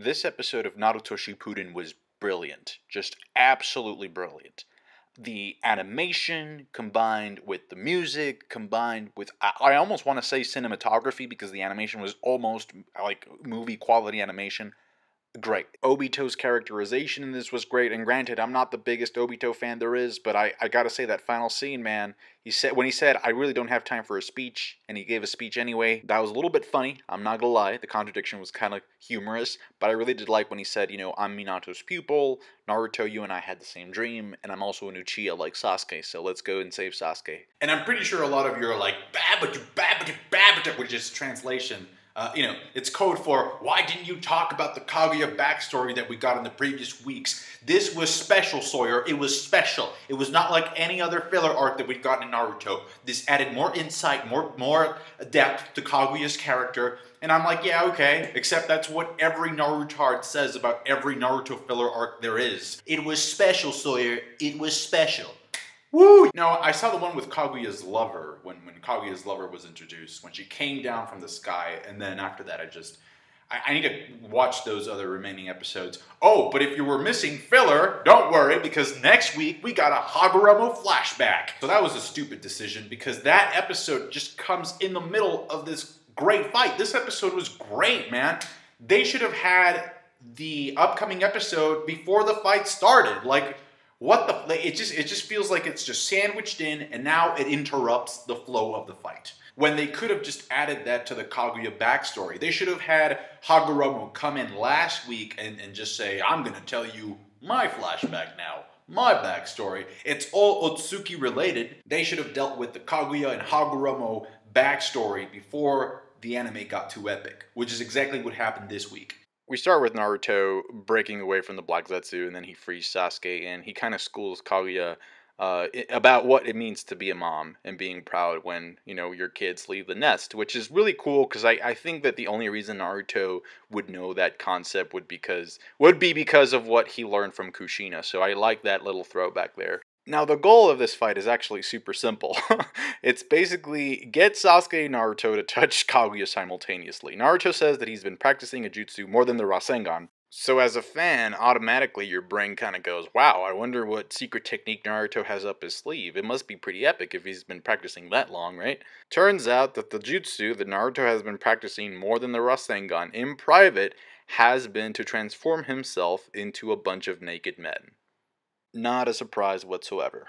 This episode of Naruto Shippuden was brilliant. Just absolutely brilliant. The animation combined with the music, combined with, I almost want to say cinematography because the animation was almost like movie quality animation. Great. Obito's characterization in this was great, and granted, I'm not the biggest Obito fan there is, but I gotta say that final scene, man, when he said, I really don't have time for a speech, and he gave a speech anyway, that was a little bit funny, I'm not gonna lie, the contradiction was kind of humorous, but I really did like when he said, I'm Minato's pupil, Naruto, you and I had the same dream, and I'm also an Uchiha like Sasuke, so let's go and save Sasuke. And I'm pretty sure a lot of you are like, babata, which is translation. It's code for, why didn't you talk about the Kaguya backstory that we got in the previous weeks? This was special, Sawyer. It was special. It was not like any other filler arc that we've gotten in Naruto. This added more insight, more depth to Kaguya's character. And I'm like, yeah, okay. Except that's what every Narutard says about every Naruto filler arc there is. It was special, Sawyer. It was special. Woo! Now, I saw the one with Kaguya's lover, when Kaguya's lover was introduced, when she came down from the sky, and then after that I need to watch those other remaining episodes. Oh, but if you were missing filler, don't worry, because next week we got a Hagoromo flashback. So that was a stupid decision, because that episode just comes in the middle of this great fight. This episode was great, man. They should have had the upcoming episode before the fight started. Like, what the? It just feels like it's just sandwiched in, and now it interrupts the flow of the fight. When they could have just added that to the Kaguya backstory. They should have had Hagoromo come in last week and just say, I'm going to tell you my flashback now, my backstory. It's all Otsuki related. They should have dealt with the Kaguya and Hagoromo backstory before the anime got too epic, which is exactly what happened this week. We start with Naruto breaking away from the Black Zetsu, and then he frees Sasuke, and he kind of schools Kaguya about what it means to be a mom and being proud when, your kids leave the nest, which is really cool because I think that the only reason Naruto would know that concept would be because of what he learned from Kushina, so I like that little throwback there. Now, the goal of this fight is actually super simple. It's basically get Sasuke and Naruto to touch Kaguya simultaneously. Naruto says that he's been practicing a jutsu more than the Rasengan. So as a fan, automatically your brain kind of goes, wow, I wonder what secret technique Naruto has up his sleeve. It must be pretty epic if he's been practicing that long, right? Turns out that the jutsu that Naruto has been practicing more than the Rasengan in private has been to transform himself into a bunch of naked men. Not a surprise whatsoever,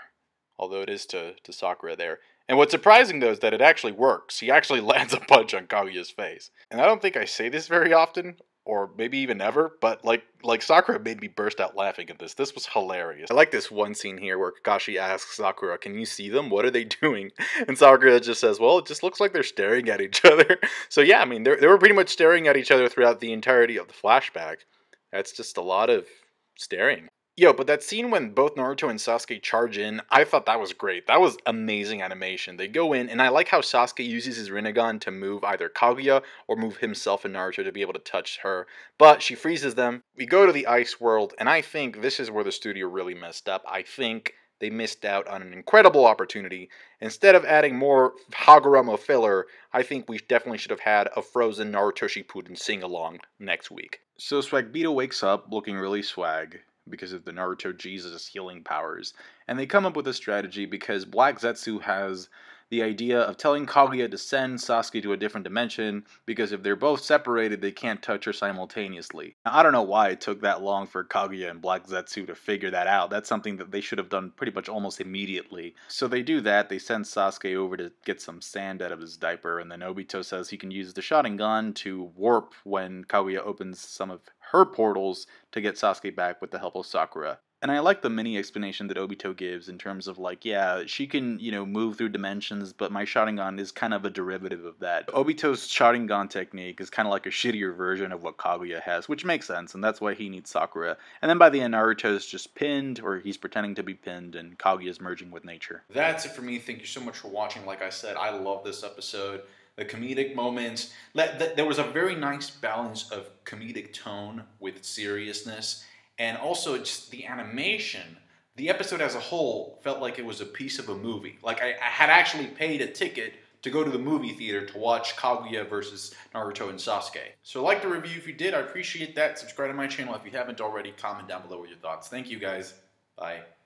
although it is to Sakura there. And what's surprising, though, is that it actually works. He actually lands a punch on Kaguya's face. And I don't think I say this very often, or maybe even ever, but like Sakura made me burst out laughing at this. This was hilarious. I like this one scene here where Kakashi asks Sakura, can you see them? What are they doing? And Sakura just says, well, it just looks like they're staring at each other. So yeah, I mean, they were pretty much staring at each other throughout the entirety of the flashback. That's just a lot of staring. Yo, but that scene when both Naruto and Sasuke charge in, I thought that was great. That was amazing animation. They go in, and I like how Sasuke uses his Rinnegan to move either Kaguya or move himself and Naruto to be able to touch her. But she freezes them. We go to the ice world, and I think this is where the studio really messed up. I think they missed out on an incredible opportunity. Instead of adding more Hagoromo filler, I think we definitely should have had a frozen Naruto Shippuden sing-along next week. So Swagbito wakes up looking really swag because of the Naruto Jesus healing powers. And they come up with a strategy because Black Zetsu has the idea of telling Kaguya to send Sasuke to a different dimension because if they're both separated, they can't touch her simultaneously. Now, I don't know why it took that long for Kaguya and Black Zetsu to figure that out. That's something that they should have done pretty much almost immediately. So they do that. They send Sasuke over to get some sand out of his diaper, and then Obito says he can use the Sharingan to warp when Kaguya opens some of her portals to get Sasuke back with the help of Sakura. And I like the mini explanation that Obito gives in terms of like, yeah, she can, move through dimensions, but my Sharingan is kind of a derivative of that. Obito's Sharingan technique is kind of like a shittier version of what Kaguya has, which makes sense, and that's why he needs Sakura. And then by the end, Naruto's just pinned, or he's pretending to be pinned, and Kaguya's merging with nature. That's it for me. Thank you so much for watching. Like I said, I love this episode. The comedic moments. There was a very nice balance of comedic tone with seriousness. And also just the animation. The episode as a whole felt like it was a piece of a movie. Like I had actually paid a ticket to go to the movie theater to watch Kaguya versus Naruto and Sasuke. So like the review if you did, I appreciate that. Subscribe to my channel if you haven't already. Comment down below with your thoughts. Thank you guys. Bye.